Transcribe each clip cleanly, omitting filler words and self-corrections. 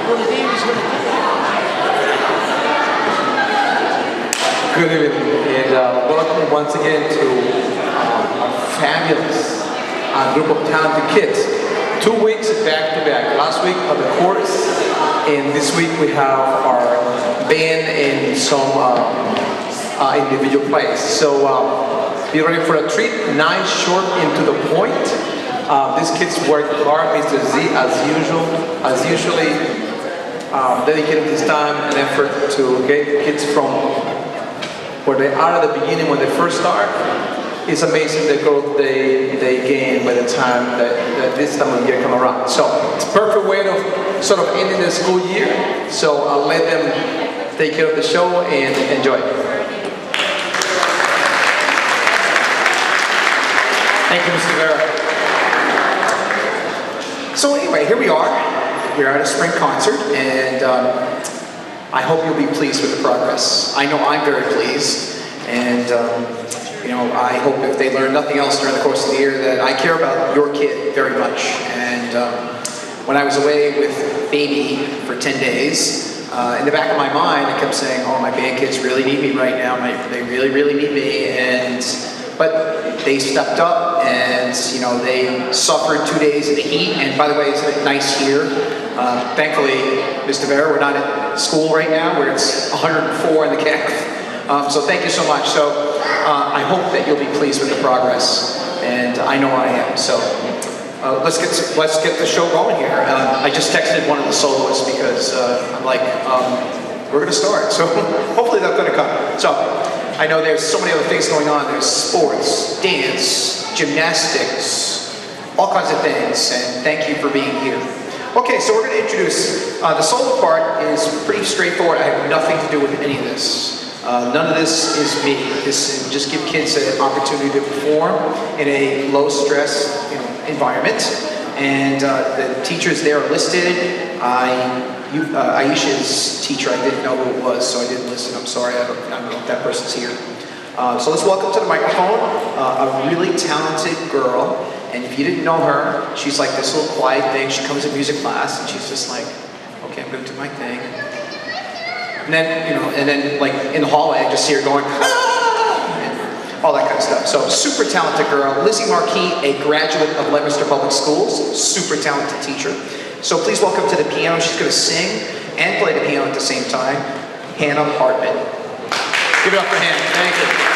Good evening, and welcome once again to a fabulous group of talented kids. 2 weeks back to back. Last week on the chorus, and this week we have our band and some individual plays. So be ready for a treat. Nice, short, and to the point. These kids work hard, Mr. Z, as usually dedicating this time and effort to get kids from where they are at the beginning when they first start. It's amazing the growth they gain by the time that this time of year come around. So it's a perfect way of sort of ending the school year. So I'll let them take care of the show and enjoy. Thank you, Mr. Vera. So anyway, here we are. We're at a spring concert, and I hope you'll be pleased with the progress. I know I'm very pleased, and you know, I hope if they learn nothing else during the course of the year that I care about your kid very much. And when I was away with baby for 10 days, in the back of my mind, I kept saying, "Oh, my band kids really need me right now. They really, really need me." But they stepped up, and you know, they suffered 2 days in the heat. And by the way, isn't it nice here? Thankfully, Mr. Vera, we're not at school right now where it's 104 in the calf. So thank you so much. So I hope that you'll be pleased with the progress, and I know I am. So let's get the show going here. I just texted one of the soloists because I'm like, we're going to start. So hopefully they're going to come. So I know there's so many other things going on. There's sports, dance, gymnastics, all kinds of things. And thank you for being here. Okay, so we're going to introduce, the solo part is pretty straightforward. I have nothing to do with any of this. None of this is me. This is just give kids an opportunity to perform in a low-stress environment. And the teachers there are listed. Aisha's teacher, I didn't know who it was, so I didn't listen. I'm sorry, I don't know if that person's here. So let's welcome to the microphone a really talented girl. And if you didn't know her, she's like this little quiet thing. She comes to music class and she's just like, okay, I'm going to do my thing. And then, like in the hallway, I just see her going, and all that kind of stuff. So super talented girl. Lizzie Marquis, a graduate of Leominster Public Schools, super talented teacher. So please welcome to the piano. She's going to sing and play the piano at the same time, Hannah Hartman. Give it up for Hannah. Thank you.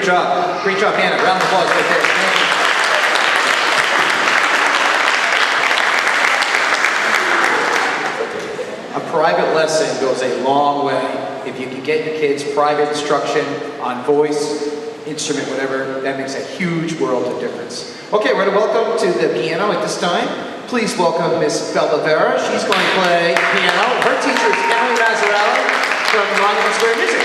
Great job. Great job, Hannah. Round of applause right there. Thank you. A private lesson goes a long way. If you can get your kids private instruction on voice, instrument, whatever, that makes a huge world of difference. Okay, we're going to welcome to the piano at this time. Please welcome Miss Bellavera. She's going to play piano. Her teacher is Emily Mazzarella from Monument Square Music.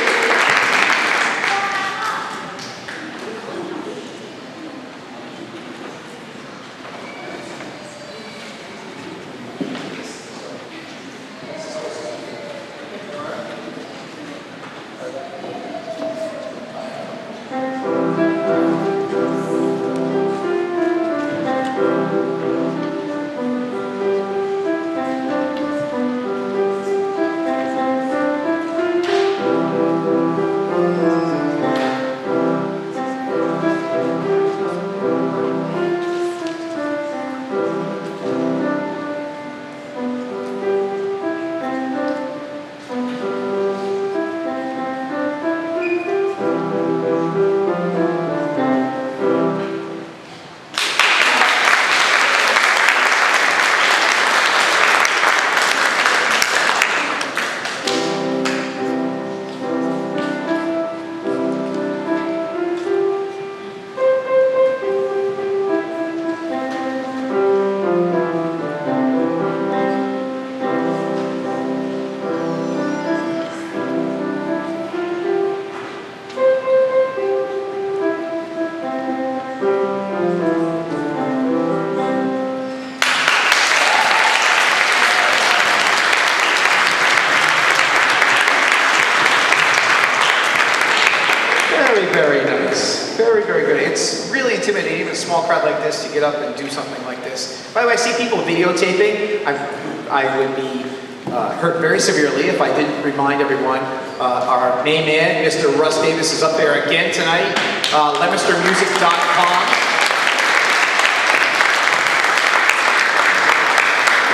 Very nice. Very, very good. It's really intimidating, even a small crowd like this, to get up and do something like this. By the way, I see people videotaping. I would be hurt very severely if I didn't remind everyone. Our main man, Mr. Russ Davis, is up there again tonight. Leominstermusic.com.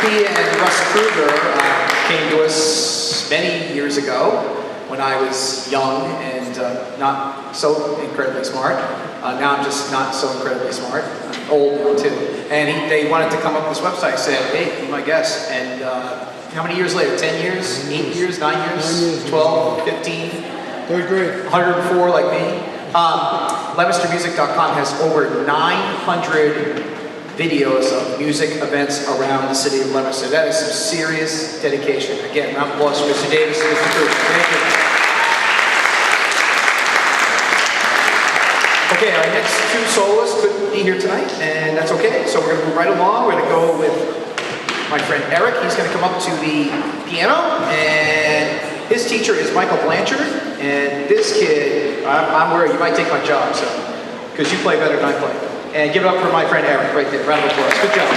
He and Russ Kruger came to us many years ago when I was young and not so incredibly smart. Now I'm just not so incredibly smart. I'm old now too. And they wanted to come up with this website. I said, hey, be my guest. And how many years later? 10 years? 8 years? 9 years? 12? 15? Third grade. 104 like me. Leominstermusic.com has over 900 videos of music events around the city of Leominster. That is some serious dedication. Again, round of applause for Mr. Davis and Mr. Kruger. Thank you. Okay, our next two soloists couldn't be here tonight, and that's okay. So we're going to move right along. We're going to go with my friend Eric. He's going to come up to the piano, and his teacher is Michael Blanchard. And this kid, I'm worried you might take my job, so because you play better than I play. And give it up for my friend Eric right there. Round of applause. Good job.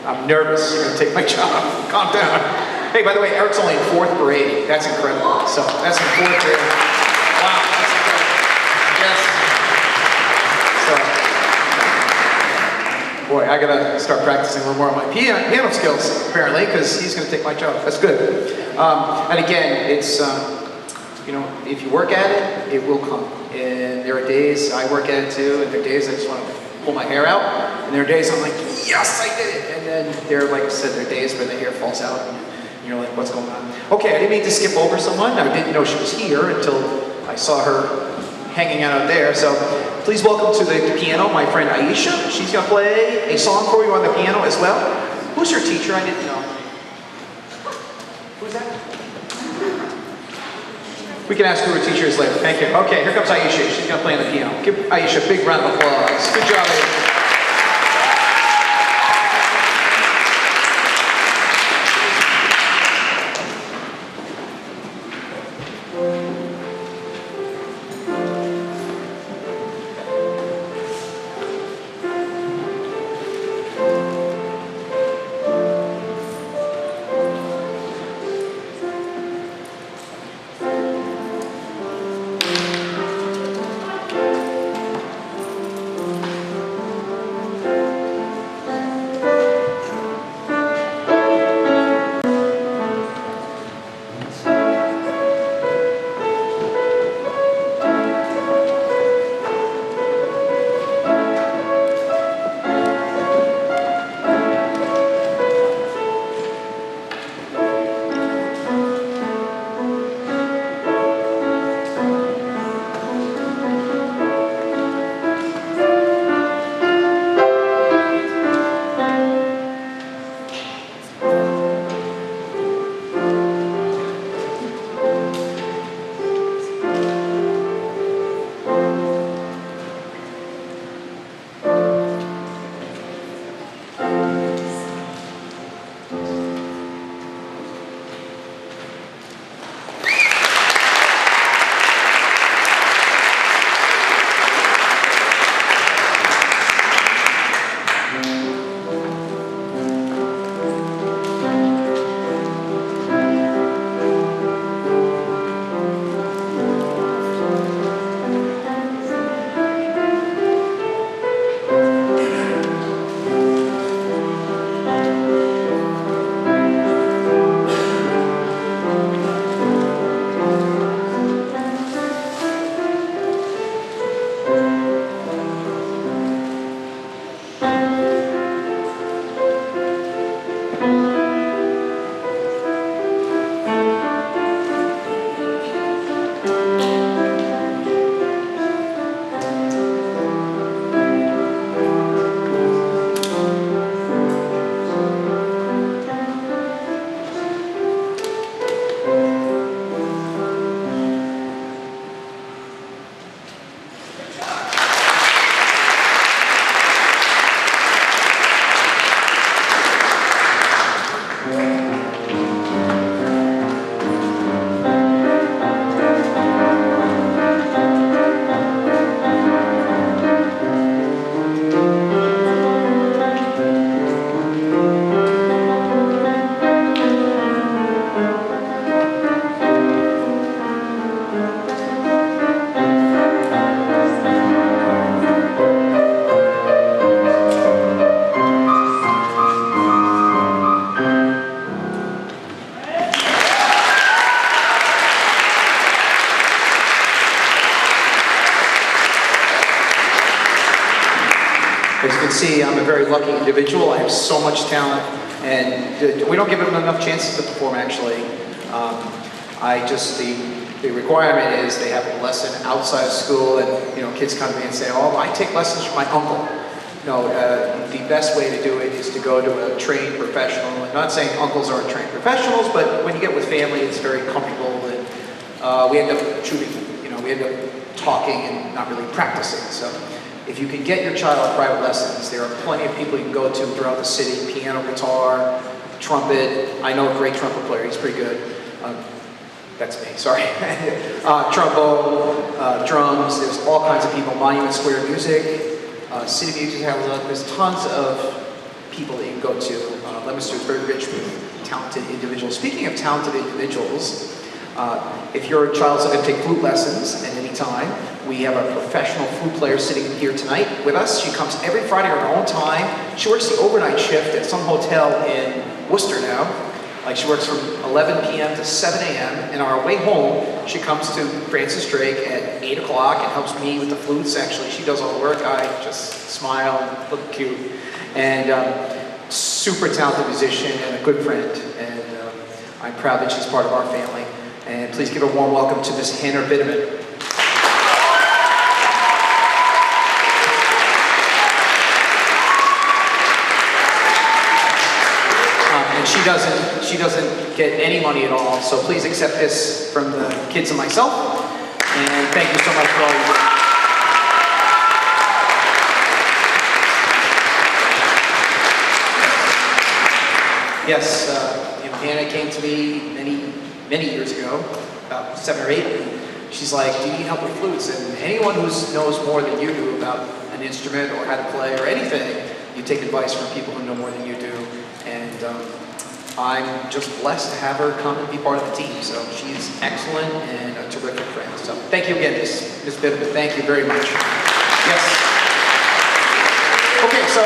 I'm nervous. You're going to take my job. Calm down. Hey, by the way, Eric's only in 4th grade. That's incredible. So that's in 4th grade. Wow, that's incredible. Yes. So, boy, I got to start practicing a little more on my piano skills, apparently, because he's going to take my job. That's good. And again, it's, you know, if you work at it, it will come. And there are days I work at it too, and there are days I just want to pull my hair out, and there are days I'm like, yes, I did it. And then there, like I said, there are days where the hair falls out, and you're like, what's going on? Okay, I didn't mean to skip over someone. I didn't know she was here until I saw her hanging out there. So please welcome to the piano my friend Aisha. She's going to play a song for you on the piano as well. Who's your teacher? I didn't know. Who's that? We can ask who her teacher is later. Thank you. Okay, here comes Aisha. She's going to play on the piano. Give Aisha a big round of applause. Good job, Aisha. As you can see, I'm a very lucky individual. I have so much talent, and we don't give them enough chances to perform, actually. The requirement is they have a lesson outside of school, and kids come to me and say, "Oh, I take lessons from my uncle." No, the best way to do it is to go to a trained professional. I'm not saying uncles aren't trained professionals, but when you get with family, it's very comfortable, and we end up shooting. We end up talking and not really practicing. So, if you can get your child private lessons, there are plenty of people you can go to throughout the city: piano, guitar, trumpet. I know a great trumpet player; he's pretty good. That's me, sorry. Trombone, drums, there's all kinds of people. Monument Square Music, City Music has there's tons of people that you go to. Leominster is very rich with talented individuals. Speaking of talented individuals, if your child's looking to take flute lessons at any time, we have a professional flute player sitting here tonight with us. She comes every Friday on her own time. She works the overnight shift at some hotel in Worcester now. Like she works from 11 p.m. to 7 a.m. And on our way home, she comes to Francis Drake at 8 o'clock and helps me with the flutes. Actually, she does all the work. I just smile and look cute. And super talented musician and a good friend. And I'm proud that she's part of our family. And please give a warm welcome to Miss Hannah Bitterman. She doesn't get any money at all, so please accept this from the kids and myself. And thank you so much for all your work. Yes, Hannah came to me many years ago, about 7 or 8. And she's like, "Do you need help with flutes?" And anyone who knows more than you do about an instrument or how to play or anything, you take advice from people who know more than you do. And I'm just blessed to have her come and be part of the team. So she's excellent and a terrific friend. So thank you again, Ms. Bitterman. Thank you very much. Yes. Okay, so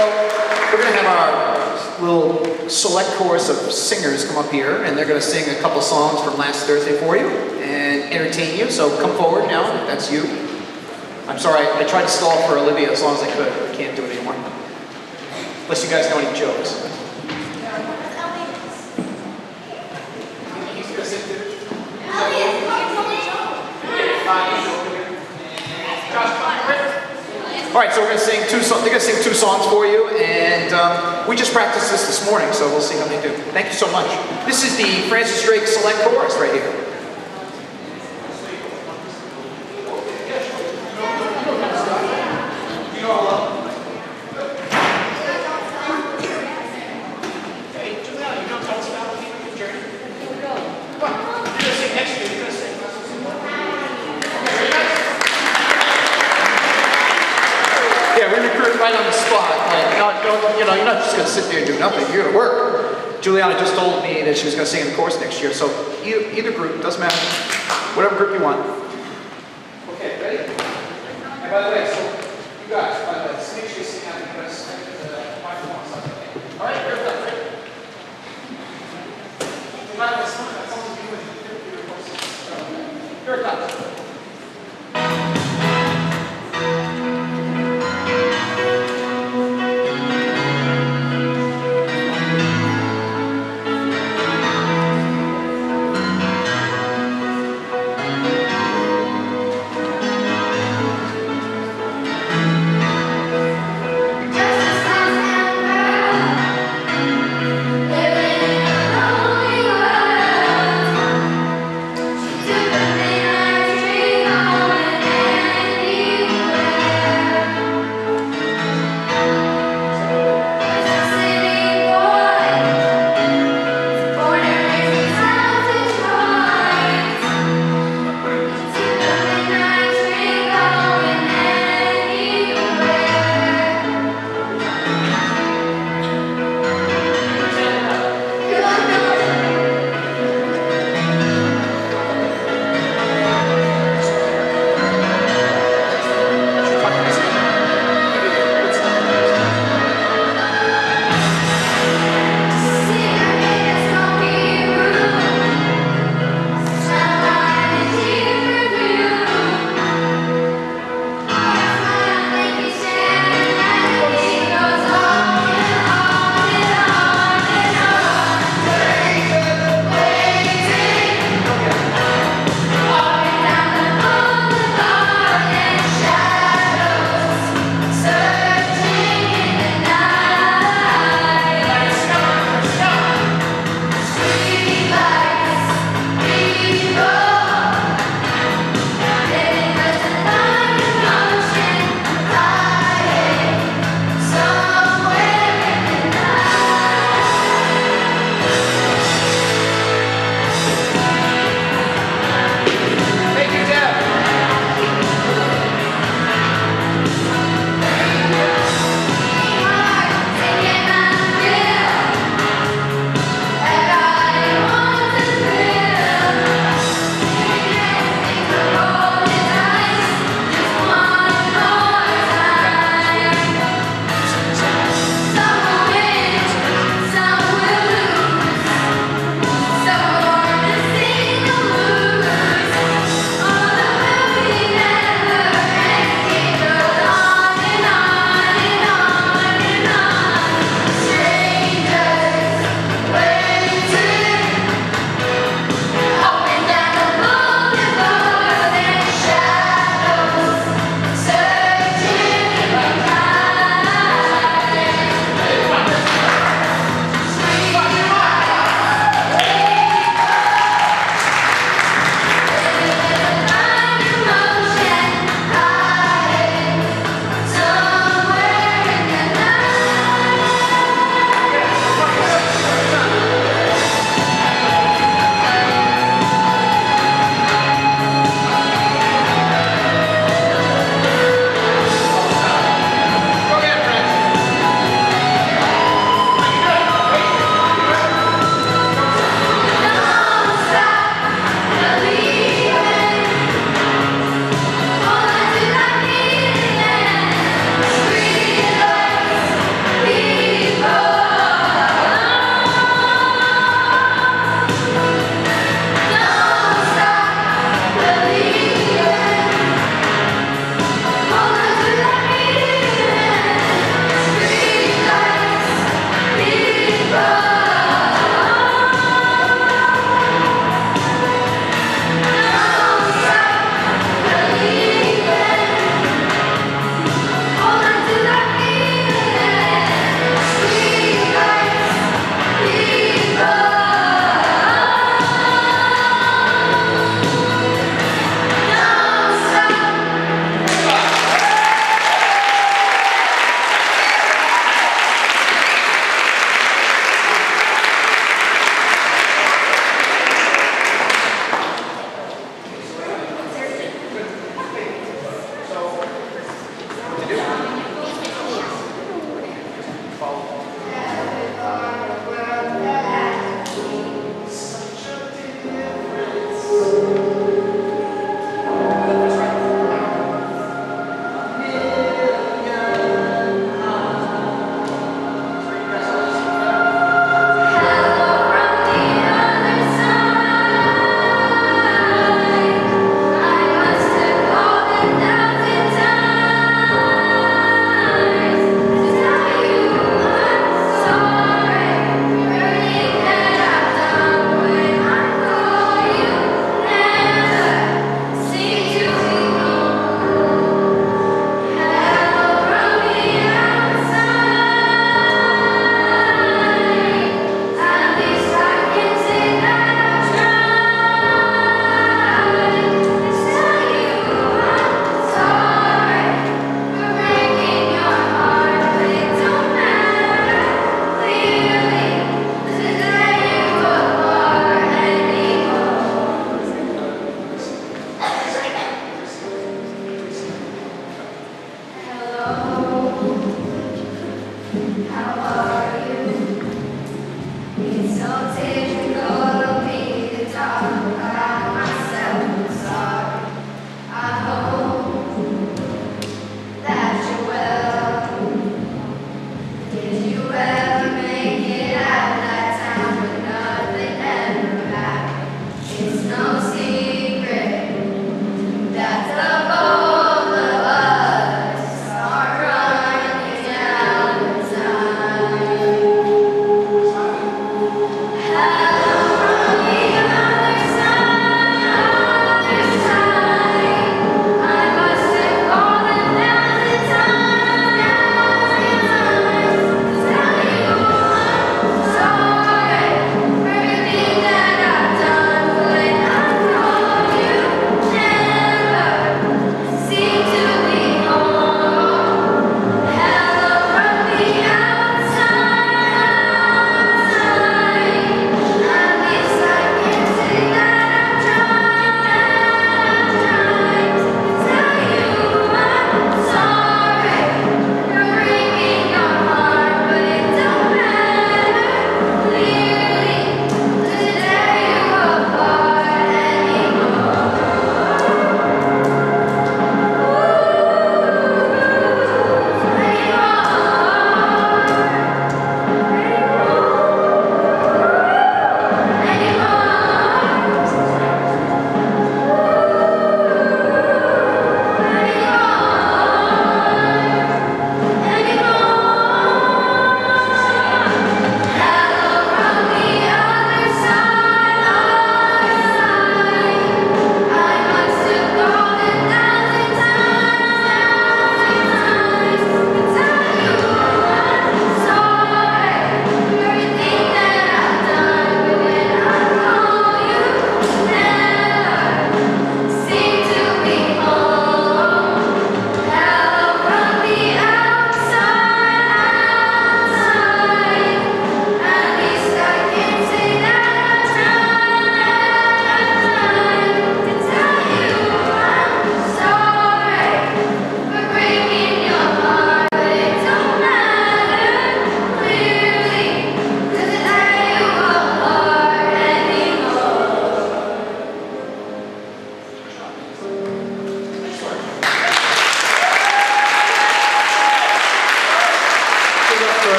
we're going to have our little select chorus of singers come up here, and they're going to sing a couple songs from last Thursday for you and entertain you. So come forward now, if that's you. I'm sorry, I tried to stall for Olivia as long as I could. I can't do it anymore. Unless you guys know any jokes. All right, so we're going to sing two songs. They're going to sing 2 songs for you, and we just practiced this morning, so we'll see how they do. Thank you so much. This is the Francis Drake Select Chorus right here. Right on the spot, like, you're not just going to sit there and do nothing. You're going to work. Juliana just told me that she was going to sing in the chorus next year, so either group, doesn't matter. Whatever group you want. Okay, ready? And by the way, so you guys, by the way, just make sure you sing out because the microphone. All right, you're done, right? That's all you do. You're done.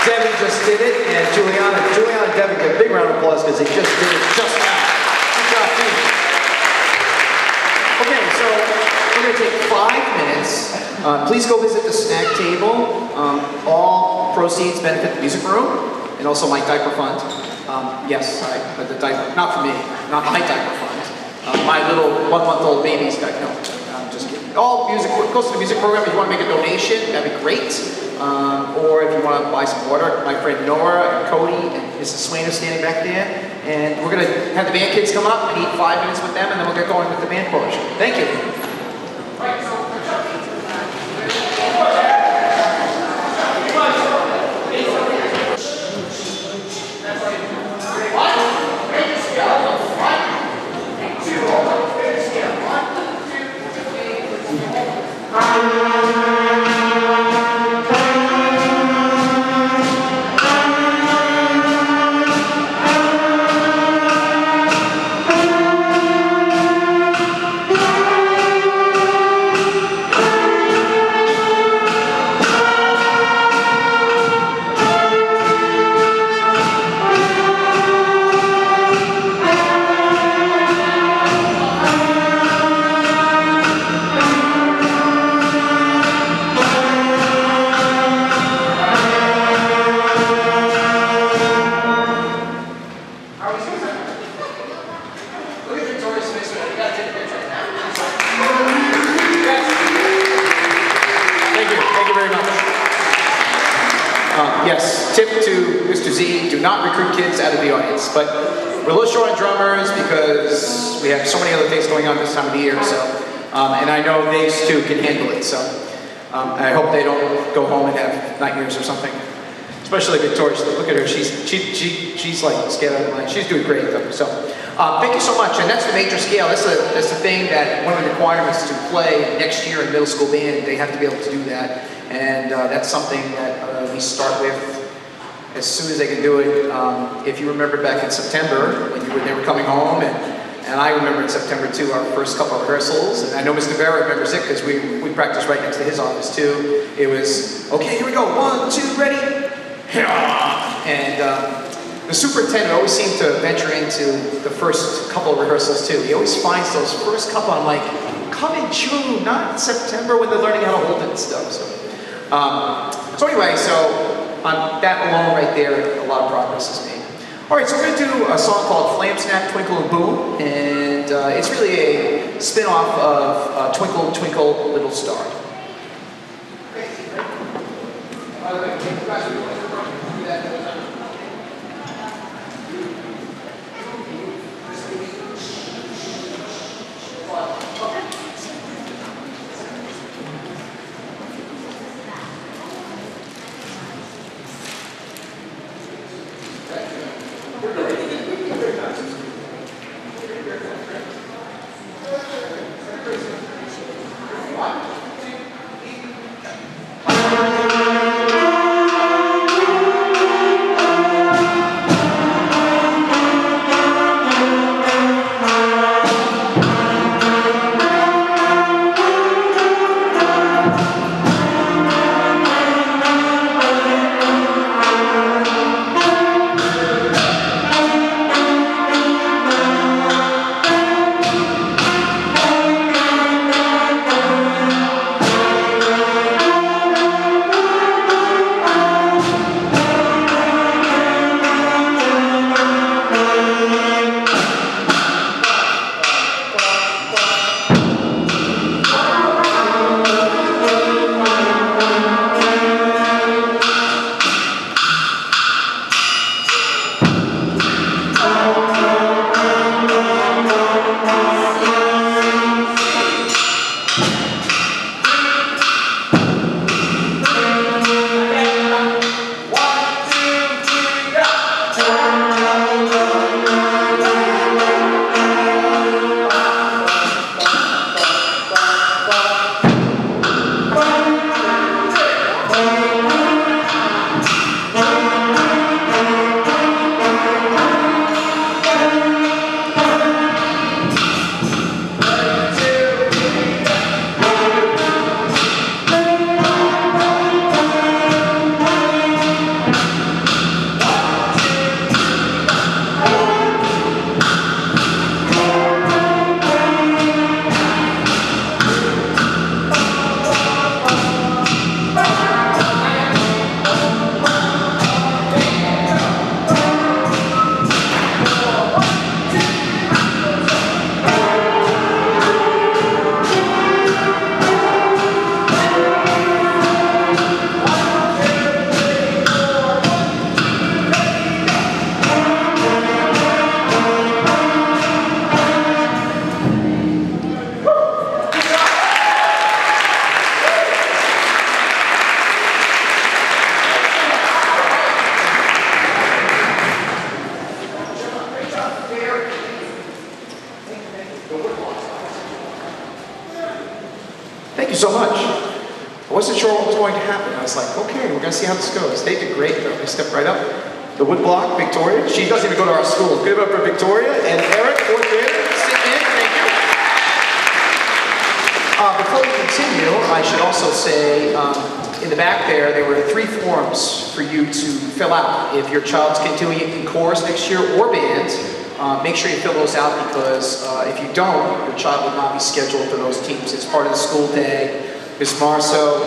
Debbie just did it, and Juliana and Debbie, get a big round of applause because they just did it just now. Good job, team. Okay, so we're going to take 5 minutes Please go visit the snack table. All proceeds benefit the music room and also my diaper fund. Yes, the diaper, not for me, not my diaper fund. My little 1-month-old baby's got, no, I'm just kidding. All music goes to the music program. If you want to make a donation, that'd be great. Or if you want to buy some water, my friend Nora and Cody and Mrs. Swain are standing back there. And we're going to have the band kids come up and eat 5 minutes with them, and then we'll get going with the band portion. Thank you. Yes, tip to Mr. Z, do not recruit kids out of the audience. But we're a little short on drummers because we have so many other things going on this time of the year. So, and I know they too can handle it. So I hope they don't go home and have nightmares or something. Especially Victoria. Look at her. She's like scared out of her mind. She's doing great though. So thank you so much. And that's the major scale. That's the thing that one of the requirements to play next year in middle school band. They have to be able to do that. And that's something that we start with as soon as they can do it. If you remember back in September, when they were coming home, and I remember in September too, our first couple of rehearsals, and I know Mr. Vera remembers it because we practiced right next to his office too. It was, okay, here we go, 1, 2, ready? And the superintendent always seemed to venture into the first couple of rehearsals too. He always finds those first couple, I'm like, come in June, not in September when they're learning how to hold it and stuff. So anyway, that alone right there, a lot of progress is made. All right, so we're going to do a song called Flam Snap, Twinkle and Boom, and it's really a spin-off of Twinkle, Twinkle, Little Star. was going to happen. I was like, okay, we're going to see how this goes. They did great, though. They stepped right up. The woodblock, Victoria. She doesn't even go to our school. Give it up for Victoria and Eric, fourth grade. Sit in, thank you. Before we continue, I should also say, in the back there were 3 forms for you to fill out. If your child's continuing in chorus next year or band, make sure you fill those out because if you don't, your child will not be scheduled for those teams. It's part of the school day. Ms. Marceau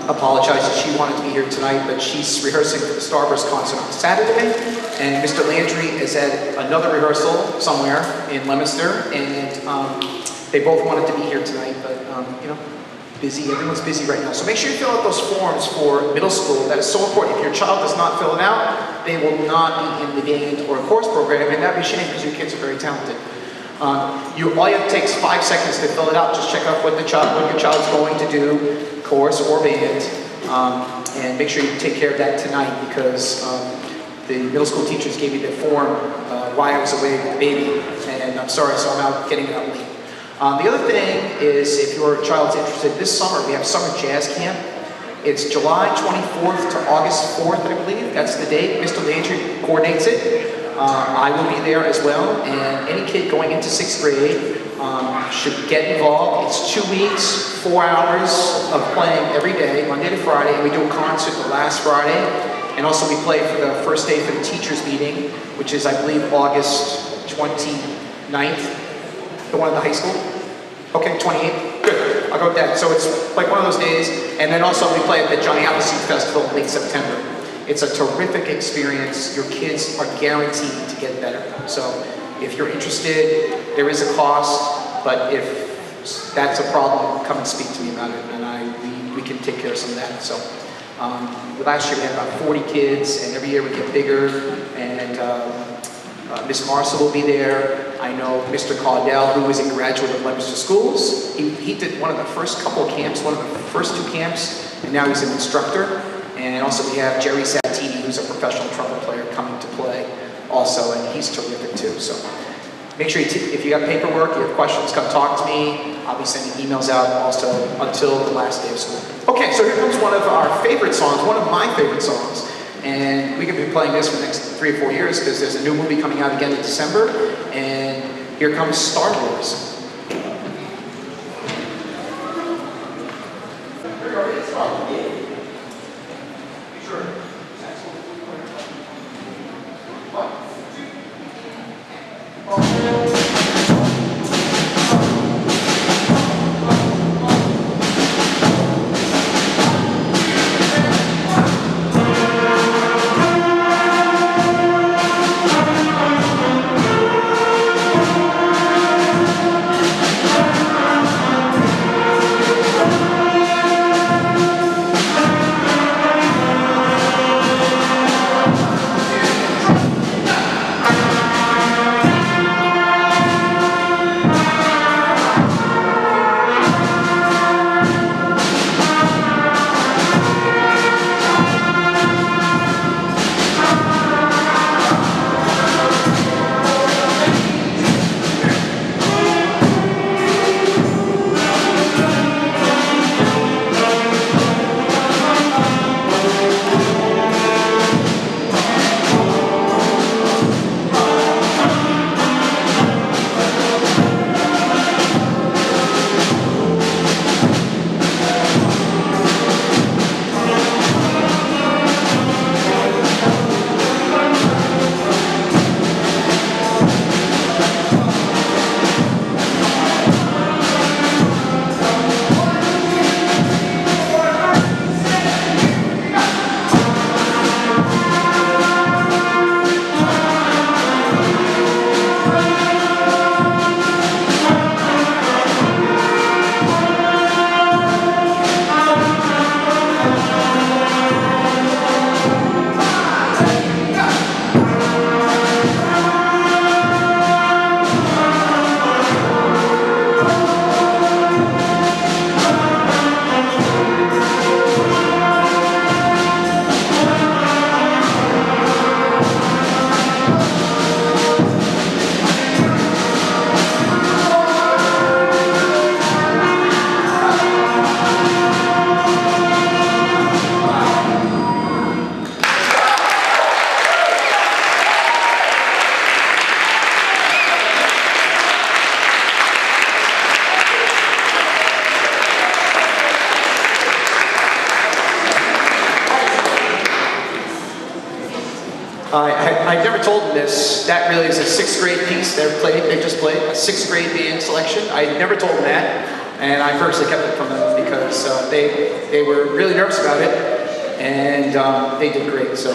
apologizes. She wanted to be here tonight, but she's rehearsing for the Starburst concert on Saturday. And Mr. Landry is at another rehearsal somewhere in Leominster, and they both wanted to be here tonight, but you know, busy. Everyone's busy right now. So make sure you fill out those forms for middle school. That is so important. If your child does not fill it out, they will not be in the band or course program, and that'd be a shame because your kids are very talented. All it takes 5 seconds to fill it out. Just check out what your child's going to do, chorus or band, and make sure you take care of that tonight because the middle school teachers gave me the form while I was away with the baby, and I'm sorry, so I'm out getting it out late. The other thing is, if your child's interested, this summer we have summer jazz camp. It's July 24th to August 4th, I believe. That's the date. Mr. Landry coordinates it. I will be there as well, and any kid going into 6th grade should get involved. It's 2 weeks, 4 hours of playing every day, Monday to Friday, and we do a concert the last Friday, and also we play for the first day for the teachers meeting, which is, I believe, August 29th, the one at the high school. Okay, 28th, good, I'll go with that. So it's like one of those days, and then also we play at the Johnny Appleseed Festival in late September. It's a terrific experience. Your kids are guaranteed to get better. So if you're interested, there is a cost, but if that's a problem, come and speak to me about it, and we can take care of some of that. So last year we had about 40 kids, and every year we get bigger, and Miss Marshall will be there. I know Mr. Caudell, who is a graduate of Leominster Schools. He did one of the first couple of camps, one of the first 2 camps, and now he's an instructor. And also we have Jerry Sattini, who's a professional trumpet player, coming to play also, and he's terrific too. So make sure if you got paperwork, you have questions, come talk to me. I'll be sending emails out also until the last day of school. Okay, so here comes one of our favorite songs, one of my favorite songs. And we could be playing this for the next 3 or 4 years because there's a new movie coming out again in December. And here comes Star Wars. I never told them this. That really is a 6th grade piece they just played, a 6th grade band selection. I never told them that, and I personally kept it from them because they were really nervous about it, and they did great. So,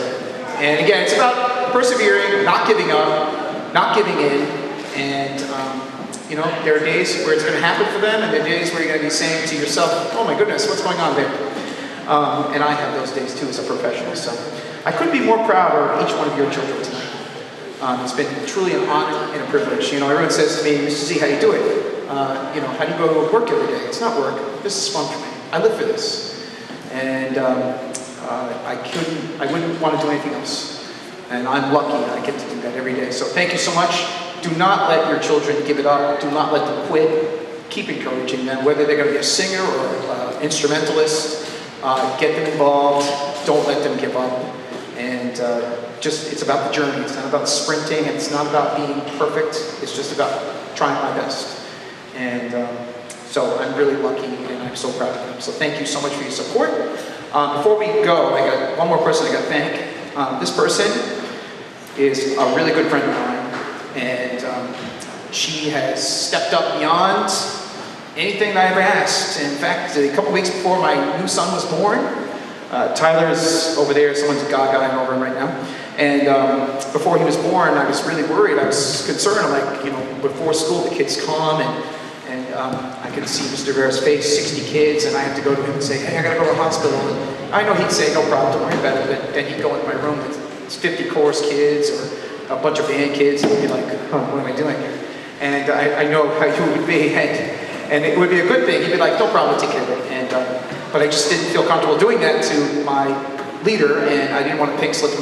and again, it's about persevering, not giving up, not giving in, and you know, there are days where it's going to happen for them, and there are days where you're going to be saying to yourself, "Oh my goodness, what's going on there?" And I have those days too as a professional. So. I couldn't be more proud of each one of your children tonight. It's been truly an honor and a privilege. You know, everyone says to me, "Mr. Z, how do you do it? You know, how do you go to work every day?" It's not work. This is fun for me. I live for this. And I wouldn't want to do anything else. And I'm lucky that I get to do that every day. So thank you so much. Do not let your children give it up. Do not let them quit. Keep encouraging them, whether they're going to be a singer or instrumentalist. Get them involved. Don't let them give up. And it's about the journey. It's not about sprinting. It's not about being perfect. It's just about trying my best. And so I'm really lucky, and I'm so proud of them. So thank you so much for your support. Before we go, I got one more person I got to thank. This person is a really good friend of mine, and she has stepped up beyond anything that I ever asked. In fact, a couple weeks before my new son was born, Tyler's over there, someone's gaga over him right now. And before he was born, I was really worried. I was concerned. I'm like, you know, before school, the kids come, and I could see Mr. Rivera's face, 60 kids, and I have to go to him and say, "Hey, I gotta go to the hospital." And I know he'd say, "No problem, don't worry about it." But then he'd go into my room with 50 chorus kids or a bunch of band kids, and he'd be like, "Oh, what am I doing here?" And I know how you would be, and it would be a good thing. He'd be like, "No problem, I'll take care of it." And but I just didn't feel comfortable doing that to my leader, and I didn't want a pink slip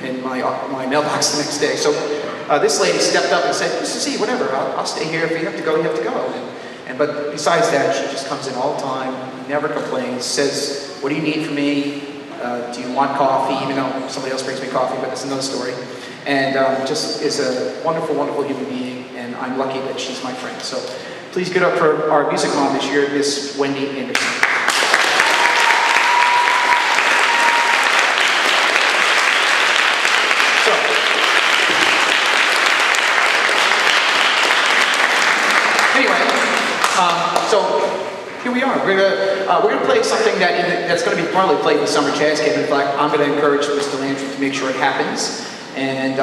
in my mailbox the next day. So this lady stepped up and said, "Mr. Z, whatever, I'll stay here. If you have to go, you have to go." But besides that, she just comes in all the time, never complains, says, "What do you need from me? Do you want coffee?" Even though somebody else brings me coffee, but that's another story. And just is a wonderful, wonderful human being, and I'm lucky that she's my friend. So please get up for our music mom this year, Miss Wendy Anderson. So here we are. We're gonna play something that's going to be probably played in the summer jazz camp. In fact, I'm going to encourage Mr. Landry to make sure it happens. And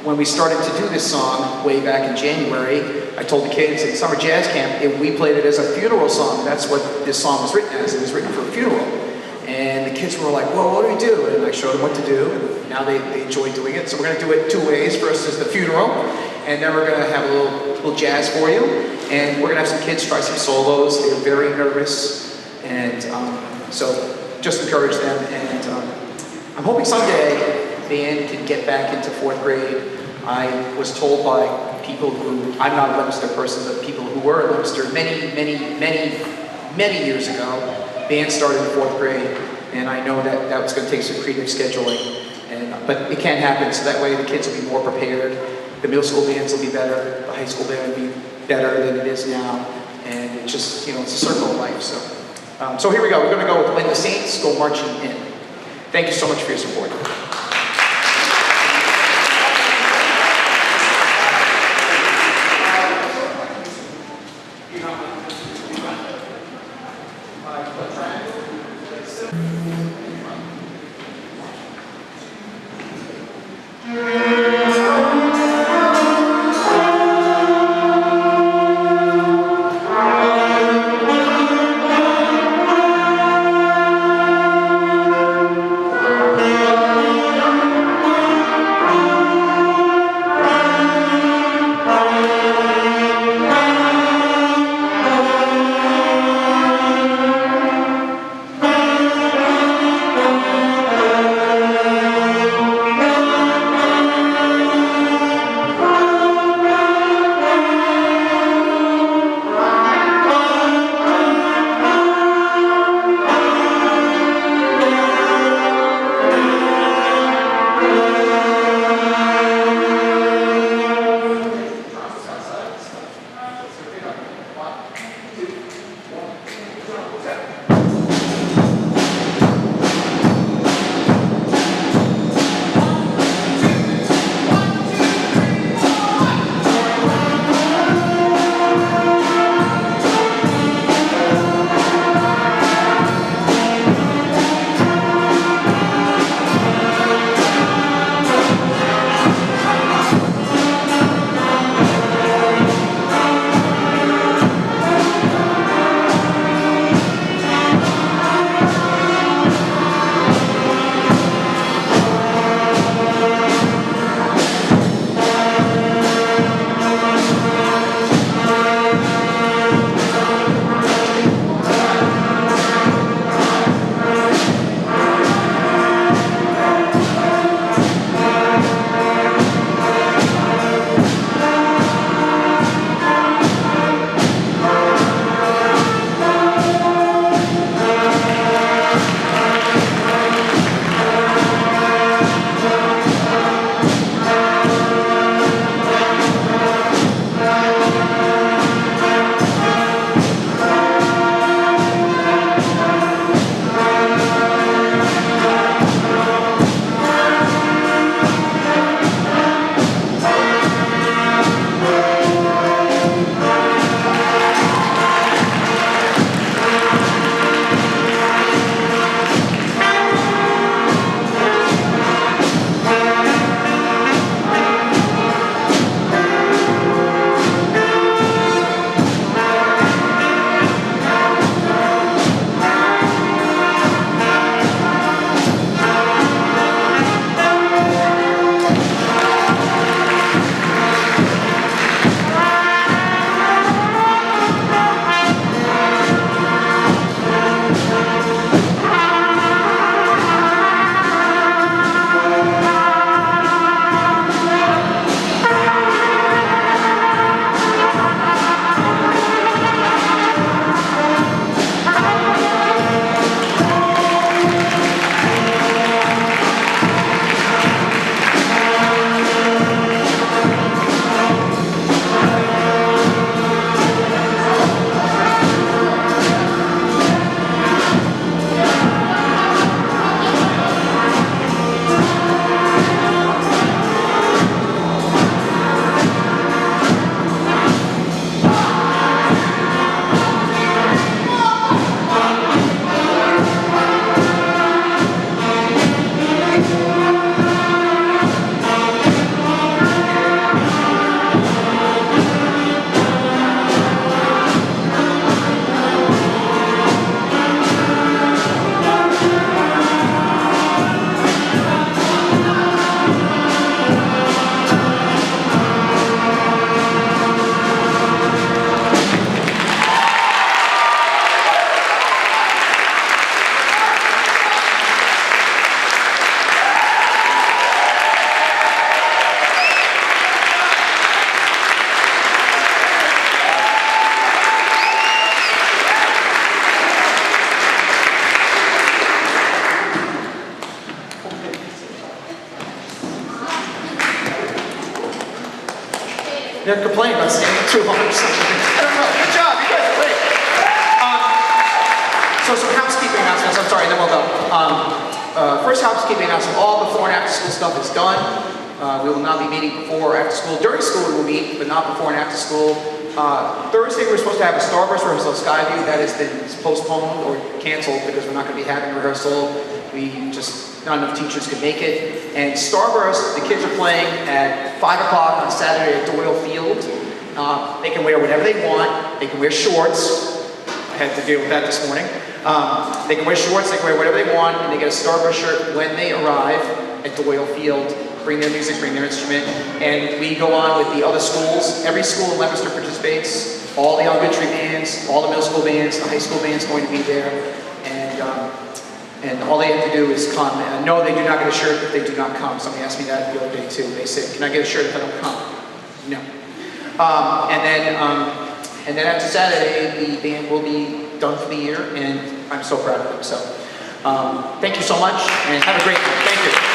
when we started to do this song way back in January, I told the kids at summer jazz camp we played it as a funeral song. That's what this song was written as. It was written for a funeral. And the kids were like, "Well, what do we do?" And I showed them what to do. And now they enjoy doing it. So we're going to do it 2 ways. First is the funeral, and then we're going to have a little jazz for you. And we're going to have some kids try some solos. They're very nervous. And so just encourage them. And I'm hoping someday band can get back into 4th grade. I was told by people who, I'm not a Leominster person, but people who were at Leominster many years ago, band started in 4th grade. And I know that was going to take some creative scheduling. But it can happen, so that way the kids will be more prepared. The middle school bands will be better. The high school band will be better than it is now. And it's just, you know, it's a circle of life. So here we go. We're going to go with When the Saints Go Marching In. Thank you so much for your support. They're complaining about staying too long or something. I don't know. Good job. You guys are great. So some housekeeping announcements. I'm sorry, then we'll go. First housekeeping announcement. All before and after school stuff is done. We will not be meeting before or after school. During school we will meet, but not before and after school. Thursday we're supposed to have a Starburst rehearsal at Skyview. That has been postponed or canceled because we're not going to be having a rehearsal. Not enough teachers could make it. And Starburst, the kids are playing at 5 o'clock on Saturday at Doyle Field. They can wear whatever they want. They can wear shorts. I had to deal with that this morning. They can wear shorts, they can wear whatever they want, and they get a Starburst shirt when they arrive at Doyle Field. Bring their music, bring their instrument, and we go on with the other schools. Every school in Leominster participates. All the elementary bands, all the middle school bands, the high school band's going to be there, and all they have to do is come. And no, they do not get a shirt if they do not come. Somebody asked me that the other day too. They said, "Can I get a shirt if I don't come?" No. And then after Saturday, the band will be done for the year, and I'm so proud of them. So, thank you so much, and have a great night. Thank you.